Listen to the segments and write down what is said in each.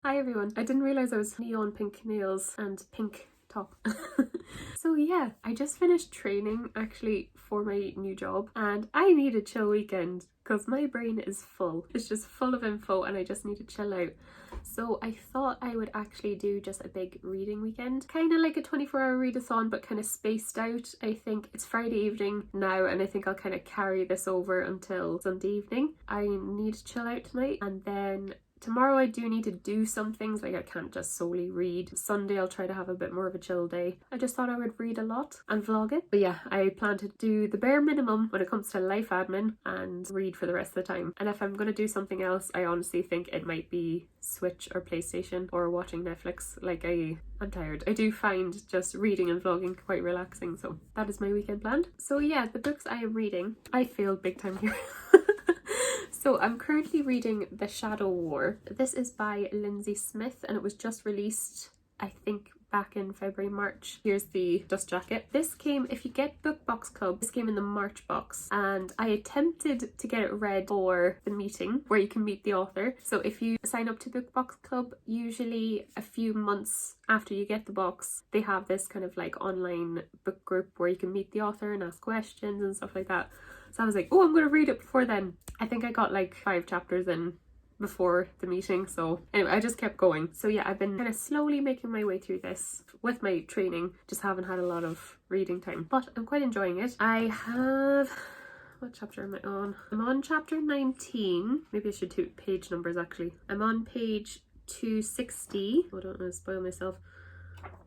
Hi everyone. I didn't realise I was neon pink nails and pink top. So yeah, I just finished training actually for my new job and I need a chill weekend because my brain is full. It's just full of info and I just need to chill out. So I thought I would actually do just a big reading weekend, kind of like a 24-hour readathon but kind of spaced out. I think it's Friday evening now and I think I'll kind of carry this over until Sunday evening. I need to chill out tonight and then tomorrow I do need to do some things, like I can't just solely read. Sunday I'll try to have a bit more of a chill day. I just thought I would read a lot and vlog it. But yeah, I plan to do the bare minimum when it comes to life admin and read for the rest of the time. And if I'm going to do something else, I honestly think it might be Switch or PlayStation or watching Netflix. Like I'm tired. I do find just reading and vlogging quite relaxing, so that is my weekend planned. So yeah, the books I am reading, I failed big time here. So I'm currently reading The Shadow War. This is by Lindsay Smith and it was just released, I think, back in February, March. Here's the dust jacket. This came, if you get Book Box Club, this came in the March box and I attempted to get it read for the meeting where you can meet the author. So if you sign up to Book Box Club, usually a few months after you get the box, they have this kind of like online book group where you can meet the author and ask questions and stuff like that. So I was like, oh, I'm going to read it before then. I think I got like 5 chapters in before the meeting. So anyway, I just kept going. So yeah, I've been kind of slowly making my way through this with my training. Just haven't had a lot of reading time, but I'm quite enjoying it. I have... what chapter am I on? I'm on chapter 19. Maybe I should do page numbers actually. I'm on page 260. I don't want to spoil myself.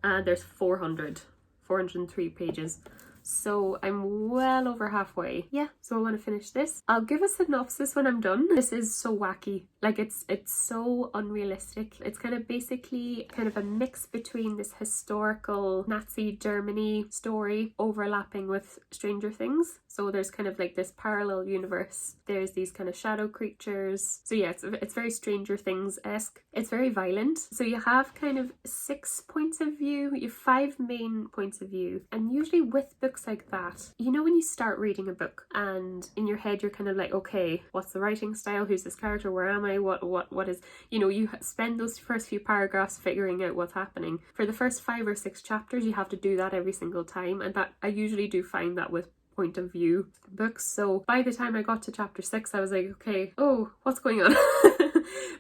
And there's 403 pages. So I'm well over halfway. Yeah, so I want to finish this. I'll give a synopsis when I'm done. This is so wacky. Like it's so unrealistic. It's kind of basically kind of a mix between this historical Nazi Germany story overlapping with Stranger Things. So there's kind of like this parallel universe. There's these kind of shadow creatures. So yeah, it's very Stranger Things-esque. It's very violent. So you have kind of 6 points of view. You have 5 main points of view. And usually with books like that, you know when you start reading a book and in your head you're kind of like, okay, what's the writing style? Who's this character? Where am I? What is, you know, you spend those first few paragraphs figuring out what's happening. For the first 5 or 6 chapters, you have to do that every single time. And that I usually do find that with point of view books. So by the time I got to chapter 6, I was like, okay, oh, what's going on?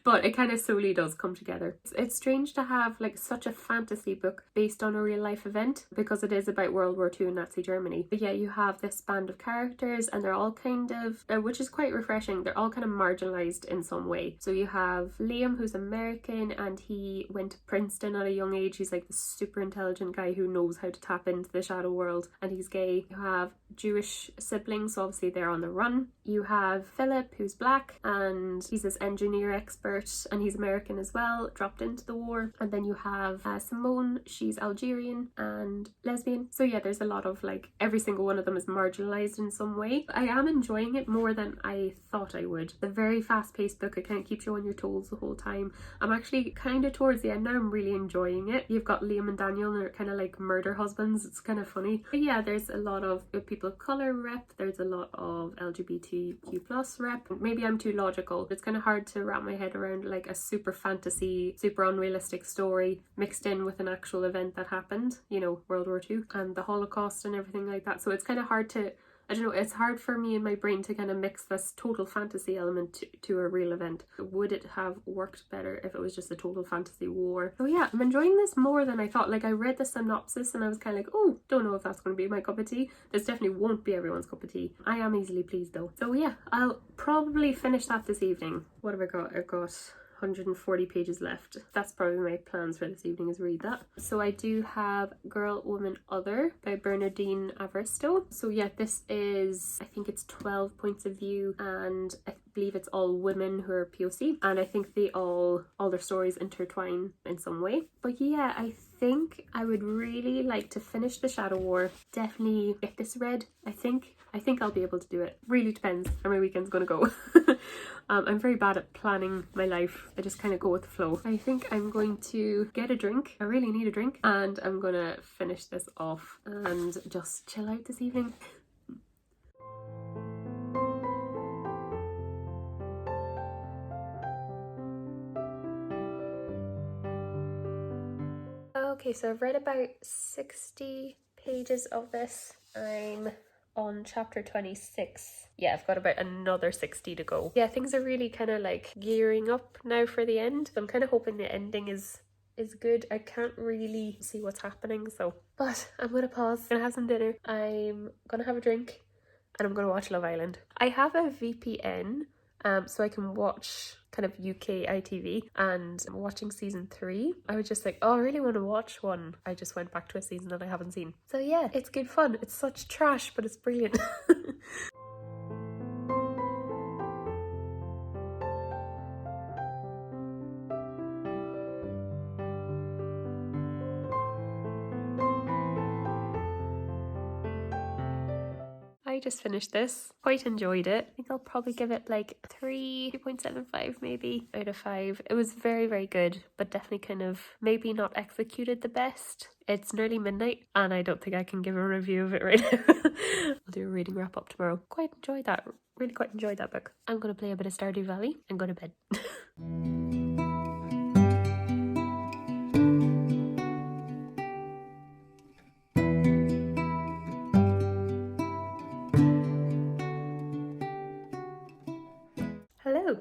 But it kind of slowly does come together. It's strange to have like such a fantasy book based on a real life event because it is about World War II and Nazi Germany. But yeah, you have this band of characters and they're all kind of, which is quite refreshing, they're all kind of marginalized in some way. So you have Liam, who's American and he went to Princeton at a young age. He's like the super intelligent guy who knows how to tap into the shadow world and he's gay. You have Jewish siblings, so obviously they're on the run. You have Philip, who's black and he's this engineer expert and he's American as well, dropped into the war. And then you have Simone, she's Algerian and lesbian. So yeah, there's a lot of like, every single one of them is marginalized in some way. I am enjoying it more than I thought I would. A very fast-paced book. It kind of keeps you on your toes the whole time. I'm actually kind of towards the end now. I'm really enjoying it. You've got Liam and Daniel and they're kind of like murder husbands. It's kind of funny. But yeah, there's a lot of people of color rep. There's a lot of LGBTQ plus rep. Maybe I'm too logical. It's kind of hard to wrap my head around like a super fantasy, super unrealistic story mixed in with an actual event that happened, you know, World War II and the Holocaust and everything like that. So it's kind of hard to, I don't know, it's hard for me in my brain to kind of mix this total fantasy element to a real event. Would it have worked better if it was just a total fantasy war? So yeah, I'm enjoying this more than I thought. Like I read the synopsis and I was kind of like, oh, don't know if that's going to be my cup of tea. This definitely won't be everyone's cup of tea. I am easily pleased though. So yeah, I'll probably finish that this evening. What have I got? I've got 140 pages left. That's probably my plans for this evening, is read that. So I do have Girl, Woman, Other by Bernardine Avaristo. So yeah, this is, I think it's 12 points of view and I believe it's all women who are POC and I think they all their stories intertwine in some way. But yeah, I think I would really like to finish The Shadow War. Definitely get this read. I think I'll be able to do it. Really depends how my weekend's gonna go. I'm very bad at planning my life. I just kind of go with the flow. I think I'm going to get a drink. I really need a drink. And I'm gonna finish this off and just chill out this evening. Okay, so I've read about 60 pages of this. I'm on chapter 26. Yeah, I've got about another 60 to go. Yeah, things are really kind of like gearing up now for the end. I'm kind of hoping the ending is good. I can't really see what's happening, so, but I'm gonna pause, gonna have some dinner, I'm gonna have a drink, and I'm gonna watch Love Island. I have a VPN, so I can watch kind of UK ITV, and I'm watching season 3. I was just like, oh, I really want to watch one. I just went back to a season that I haven't seen. So yeah, it's good fun. It's such trash, but it's brilliant. I just finished this, quite enjoyed it. I think I'll probably give it like 3.75 maybe out of 5. It was very, very good, but definitely kind of maybe not executed the best. It's nearly midnight and I don't think I can give a review of it right now. I'll do a reading wrap up tomorrow. Quite enjoyed that, really quite enjoyed that book. I'm going to play a bit of Stardew Valley and go to bed. Hello.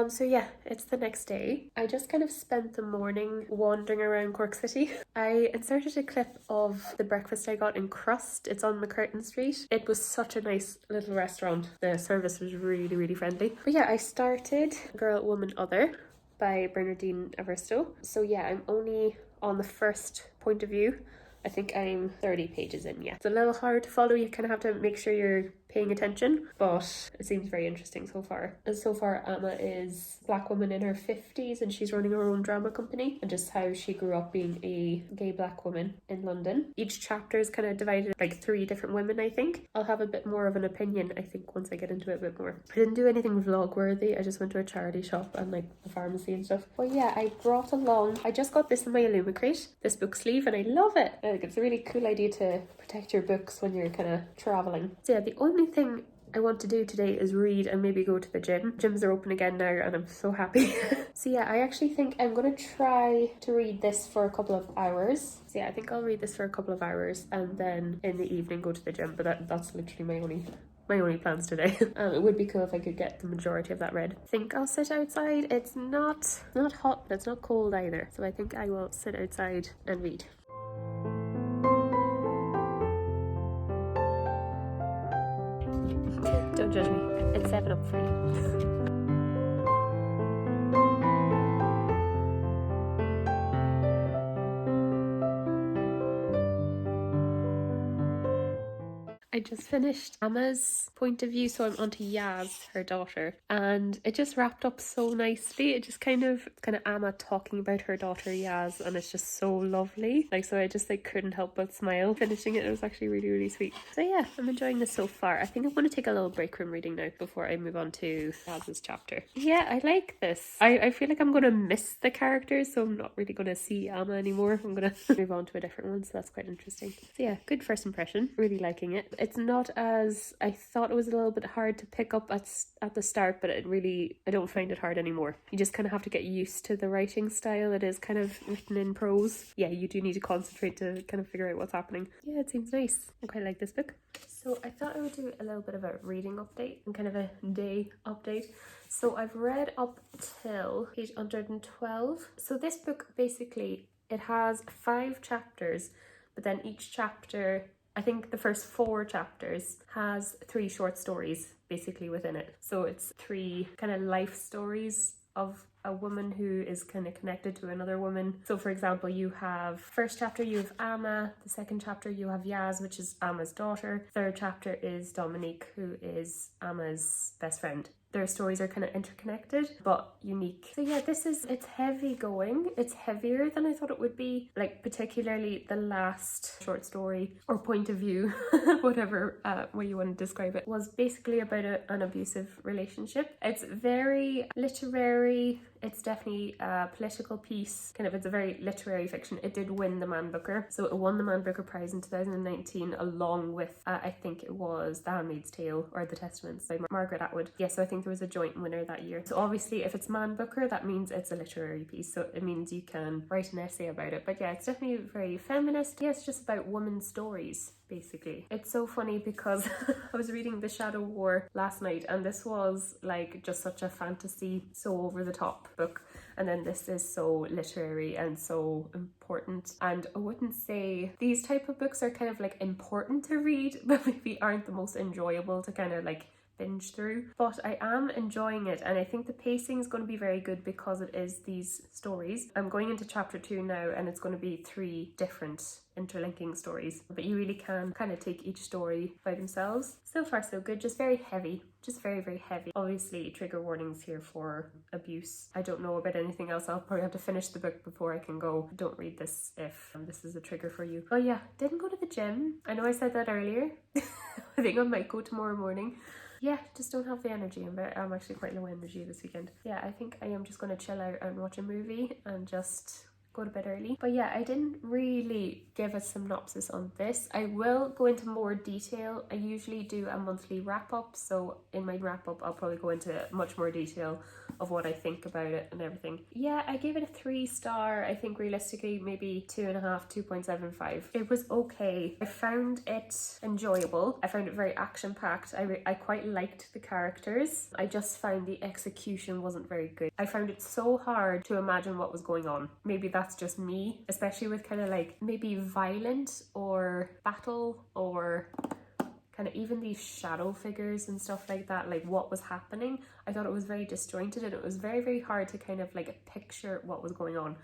So yeah, it's the next day. I just kind of spent the morning wandering around Cork City. I inserted a clip of the breakfast I got in Crust. It's on McCurtain Street. It was such a nice little restaurant. The service was really, really friendly. But yeah, I started Girl, Woman, Other by Bernardine Everstow. So yeah, I'm only on the first point of view. I think I'm 30 pages in, yeah. It's a little hard to follow. You kind of have to make sure you're paying attention, but it seems very interesting so far. And so far, Emma is a black woman in her 50s and she's running her own drama company, and just how she grew up being a gay black woman in London. Each chapter is kind of divided like 3 different women, I think. I'll have a bit more of an opinion, I think, once I get into it a bit more. I didn't do anything vlog worthy. I just went to a charity shop and like the pharmacy and stuff. But yeah, I brought along, I just got this in my Illumicrate, this book sleeve, and I love it. I think it's a really cool idea to protect your books when you're kind of traveling. So yeah, the only thing I want to do today is read and maybe go to the gym. Gyms are open again now and I'm so happy. So yeah, I actually think I'm going to try to read this for a couple of hours. So yeah, I think I'll read this for a couple of hours and then in the evening go to the gym. But that's literally my only plans today. It would be cool if I could get the majority of that read. I think I'll sit outside. It's not hot, but it's not cold either. So I think I will sit outside and read. Don't judge me. It's 7 up for you. I just finished Emma's point of view, so I'm onto Yaz, her daughter, and it just wrapped up so nicely. It just kind of Emma talking about her daughter Yaz, and it's just so lovely. Like, so I just like couldn't help but smile finishing it. It was actually really, really sweet. So yeah, I'm enjoying this so far. I think I'm going to take a little break from reading now before I move on to Yaz's chapter. Yeah, I like this. I feel like I'm going to miss the characters, so I'm not really going to see Emma anymore. I'm going to move on to a different one, so that's quite interesting. So yeah, good first impression. Really liking it. It's not as, I thought it was a little bit hard to pick up at the start, but I don't find it hard anymore. You just kind of have to get used to the writing style. It is kind of written in prose. Yeah, you do need to concentrate to kind of figure out what's happening. Yeah, it seems nice. I quite like this book. So I thought I would do a little bit of a reading update and kind of a day update. So I've read up till page 112. So this book basically, it has 5 chapters, but then each chapter, I think the first 4 chapters has 3 short stories basically within it. So it's 3 kind of life stories of a woman who is kind of connected to another woman. So for example, you have first chapter, you have Amma. The second chapter, you have Yaz, which is Amma's daughter. Third chapter is Dominique, who is Amma's best friend. Their stories are kind of interconnected but unique. So yeah, it's heavy going. It's heavier than I thought it would be. Like particularly the last short story or point of view, whatever way you want to describe it, was basically about an abusive relationship. It's very literary. It's definitely a political piece, kind of. It's a very literary fiction. It did win the Man Booker, so it won the Man Booker Prize in 2019 along with I think it was The Handmaid's Tale or The Testaments by Margaret Atwood. Yeah, so I think there was a joint winner that year. So obviously if it's Man Booker, that means it's a literary piece, so it means you can write an essay about it. But yeah, it's definitely very feminist. Yeah, it's just about women's stories, basically. It's so funny because I was reading The Shadow War last night, and this was like just such a fantasy, so over the top book, and then this is so literary and so important. And I wouldn't say these type of books are kind of like important to read, but maybe aren't the most enjoyable to kind of like binge through, but I am enjoying it, and I think the pacing is going to be very good because it is these stories. I'm going into chapter 2 now, and it's going to be 3 different interlinking stories, but you really can kind of take each story by themselves. So far so good, just very heavy, just very, very heavy. Obviously trigger warnings here for abuse. I don't know about anything else. I'll probably have to finish the book before I can go, don't read this if this is a trigger for you. Oh yeah, didn't go to the gym. I know I said that earlier. I think I might go tomorrow morning. Yeah, just don't have the energy. I'm actually quite low energy this weekend. Yeah, I think I am just going to chill out and watch a movie and just go to bed early. But yeah, I didn't really give a synopsis on this. I will go into more detail. I usually do a monthly wrap up, so in my wrap up I'll probably go into much more detail of what I think about it and everything. Yeah, I gave it a 3-star. I think realistically maybe 2.5, 2.75. It was okay. I found it enjoyable. I found it very action packed. I quite liked the characters. I just found the execution wasn't very good. I found it so hard to imagine what was going on. Maybe that's just me, especially with kind of like maybe violent or battle or kind of even these shadow figures and stuff like that, like what was happening. I thought it was very disjointed, and it was very, very hard to kind of like picture what was going on.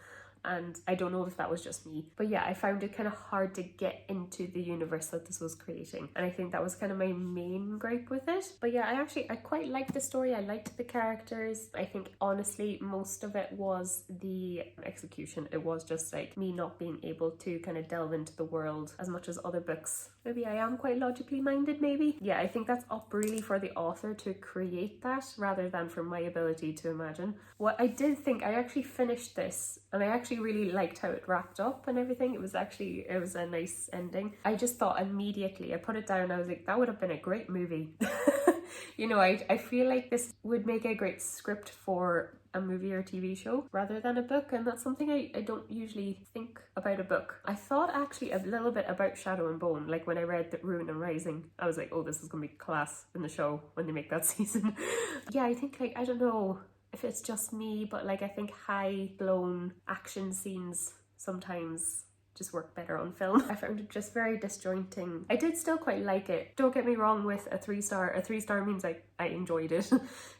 And I don't know if that was just me, but yeah, I found it kind of hard to get into the universe that this was creating, and I think that was kind of my main gripe with it. But yeah, I quite liked the story. I liked the characters. I think honestly most of it was the execution. It was just like me not being able to kind of delve into the world as much as other books. Maybe I am quite logically minded, maybe. Yeah, I think that's up really for the author to create that rather than for my ability to imagine. What I did think, I actually finished this and I actually really liked how it wrapped up and everything. It was a nice ending. I just thought immediately, I put it down, I was like, that would have been a great movie. You know, I feel like this would make a great script for a movie or TV show rather than a book, and that's something I don't usually think about a book. I thought actually a little bit about Shadow and Bone, like when I read the Ruin and Rising, I was like, oh, this is gonna be class in the show when they make that season. Yeah, I think like, I don't know if it's just me, but like I think high blown action scenes sometimes just work better on film. I found it just very disjointing. I did still quite like it. Don't get me wrong with a 3-star. A 3-star means I enjoyed it.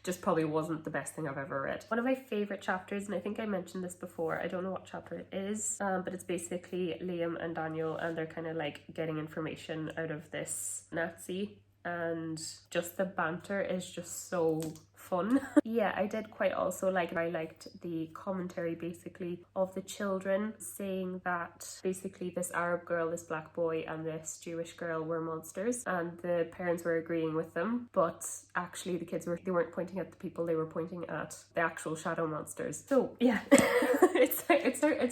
Just probably wasn't the best thing I've ever read. One of my favorite chapters, and I think I mentioned this before, I don't know what chapter it is, but it's basically Liam and Daniel, and they're kind of like getting information out of this Nazi, and just the banter is just so fun. Yeah, I did quite also like, I liked the commentary basically of the children saying that basically this Arab girl, this black boy, and this Jewish girl were monsters, and the parents were agreeing with them, but actually the kids they weren't pointing at the people, they were pointing at the actual shadow monsters. So yeah, it's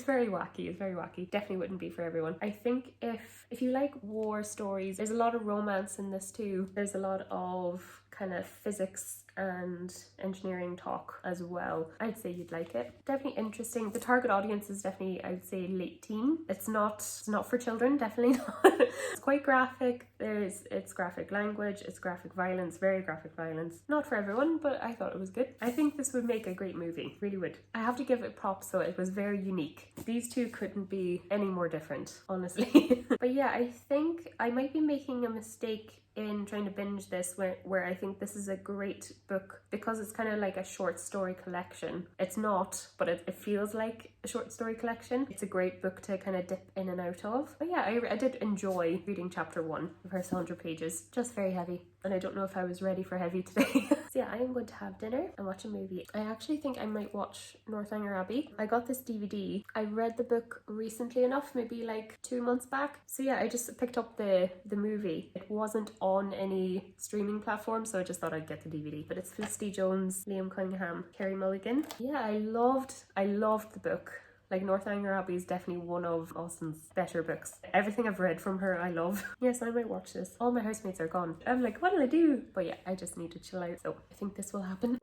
very wacky. It's very wacky. Definitely wouldn't be for everyone. I think if you like war stories, there's a lot of romance in this too. There's a lot of kind of physics and engineering talk as well. I'd say you'd like it. Definitely interesting. The target audience is definitely, I'd say, late teen. It's not for children, definitely not. It's quite graphic. It's graphic language, it's graphic violence, very graphic violence. Not for everyone, but I thought it was good. I think this would make a great movie, really would. I have to give it props though, it was very unique. These two couldn't be any more different, honestly. But yeah, I think I might be making a mistake in trying to binge this where I think this is a great book because it's kind of like a short story collection. It's not, but it feels like a short story collection. It's a great book to kind of dip in and out of. But yeah, I did enjoy reading chapter 1, the first 100 pages. Just very heavy. and I don't know if I was ready for heavy today. So yeah, I am going to have dinner and watch a movie. I actually think I might watch Northanger Abbey. I got this DVD. I read the book recently enough, maybe like 2 months back. So yeah, I just picked up the movie. It wasn't on any streaming platform, so I just thought I'd get the DVD. But it's Felicity Jones, Liam Cunningham, Carey Mulligan. Yeah, I loved the book. Like, Northanger Abbey is definitely one of Austen's better books. Everything I've read from her, I love. Yes, I might watch this. All my housemates are gone. I'm like, what'll I do? But yeah, I just need to chill out. So I think this will happen.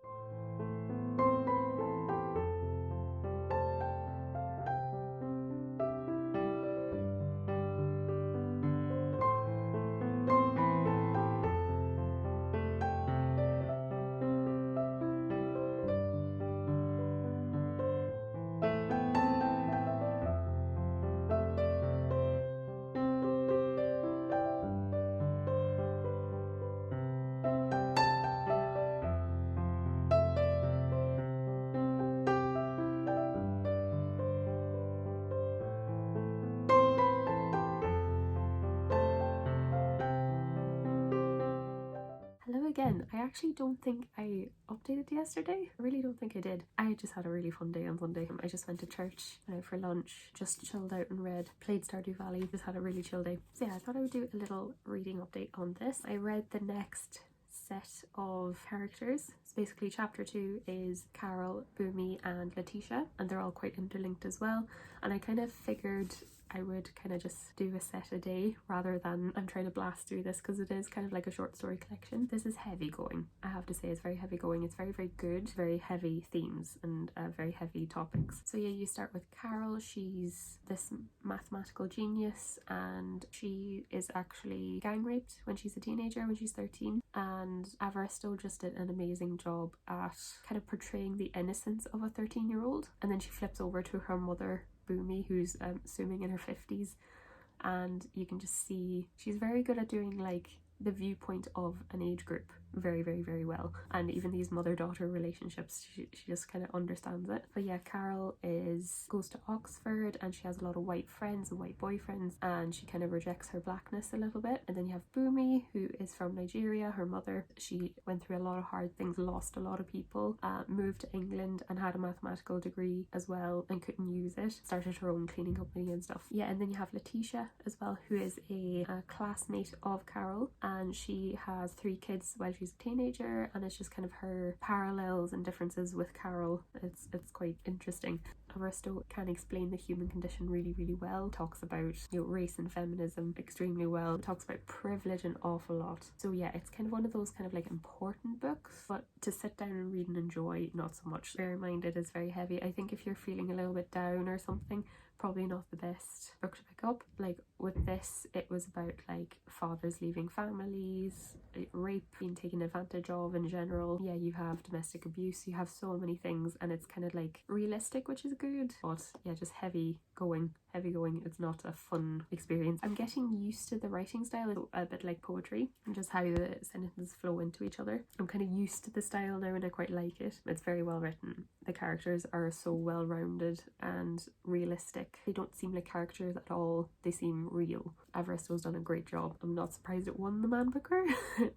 Hello again. I actually don't think I updated yesterday. I really don't think I did. I just had a really fun day on Sunday. I just went to church, went out for lunch, just chilled out and read, played Stardew Valley, just had a really chill day. So yeah, I thought I would do a little reading update on this. I read the next set of characters. So basically chapter 2 is Carol, Boomy and Letitia, and they're all quite interlinked as well. And I kind of figured I would kind of just do a set a day rather than I'm trying to blast through this, because it is kind of like a short story collection. This is heavy going. I have to say, it's very heavy going. It's very, very good, very heavy themes and very heavy topics. So yeah, you start with Carol. She's this mathematical genius, and she is actually gang raped when she's a teenager, when she's 13. And Avaristo just did an amazing job at kind of portraying the innocence of a 13-year-old. And then she flips over to her mother, Boomy, who's assuming in her 50s, and you can just see she's very good at doing like the viewpoint of an age group very, very, very well. And even these mother-daughter relationships, she just kind of understands it. But yeah, Carol goes to Oxford, and she has a lot of white friends and white boyfriends, and she kind of rejects her blackness a little bit. And then you have Boomy, who is from Nigeria. Her mother, she went through a lot of hard things, lost a lot of people, moved to England and had a mathematical degree as well and couldn't use it, started her own cleaning company and stuff. Yeah, and then you have Letitia as well, who is a classmate of Carol, and she has 3 kids while she's a teenager, and it's just kind of her parallels and differences with Carol. It's quite interesting. Aristo can explain the human condition really, really well. Talks about, you know, race and feminism extremely well. Talks about privilege an awful lot. So yeah, it's kind of one of those kind of like important books, but to sit down and read and enjoy, not so much. Bear in mind, it is very heavy. I think if you're feeling a little bit down or something, probably not the best book to pick up. Like with this, it was about like fathers leaving families, rape, being taken advantage of in general. Yeah, you have domestic abuse, you have so many things, and it's kind of like realistic, which is good, but yeah, just heavy going. It's not a fun experience. I'm getting used to the writing style, a bit like poetry, and just how the sentences flow into each other. I'm kind of used to the style now and I quite like it. It's very well written. The characters are so well rounded and realistic. They don't seem like characters at all. They seem real. Avaristo's done a great job. I'm not surprised it won the Man Booker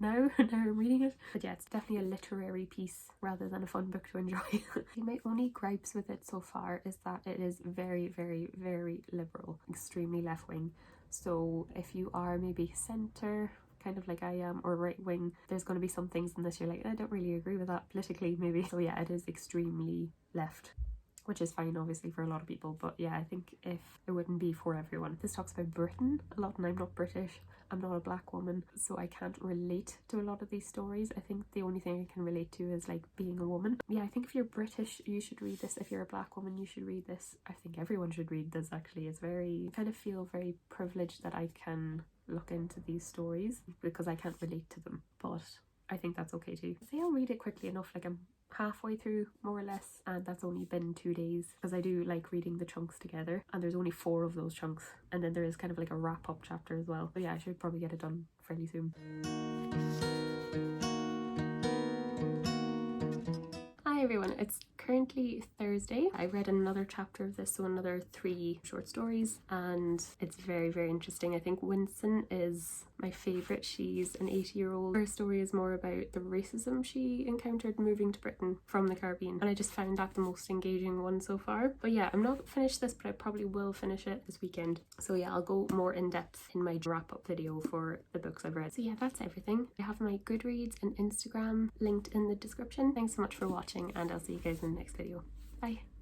now I'm reading it. But yeah, it's definitely a literary piece rather than a fun book to enjoy. My only gripes with it so far is that it is very, very, very liberal, extremely left-wing. So if you are maybe centre, kind of like I am, or right wing, there's going to be some things in this you're like, I don't really agree with that politically, maybe. So yeah, it is extremely left, which is fine obviously for a lot of people, but yeah, I think if it wouldn't be for everyone. This talks about Britain a lot, and I'm not British, I'm not a black woman, so I can't relate to a lot of these stories. I think the only thing I can relate to is like being a woman. Yeah, I think if you're British you should read this. If you're a black woman you should read this. I think everyone should read this actually. It's very, I kind of feel very privileged that I can look into these stories because I can't relate to them, but I think that's okay too. I say I'll read it quickly enough, like I'm halfway through more or less, and that's only been 2 days because I do like reading the chunks together, and there's only 4 of those chunks, and then there is kind of like a wrap-up chapter as well. But yeah, I should probably get it done fairly soon. Hi everyone, it's currently Thursday. I read another chapter of this, so another 3 short stories, and it's very, very interesting. I think Winston is my favourite. She's an 80-year-old. Her story is more about the racism she encountered moving to Britain from the Caribbean, and I just found that the most engaging one so far. But yeah, I'm not finished this, but I probably will finish it this weekend. So yeah, I'll go more in depth in my wrap-up video for the books I've read. So yeah, that's everything. I have my Goodreads and Instagram linked in the description. Thanks so much for watching, and I'll see you guys in the next video. Bye.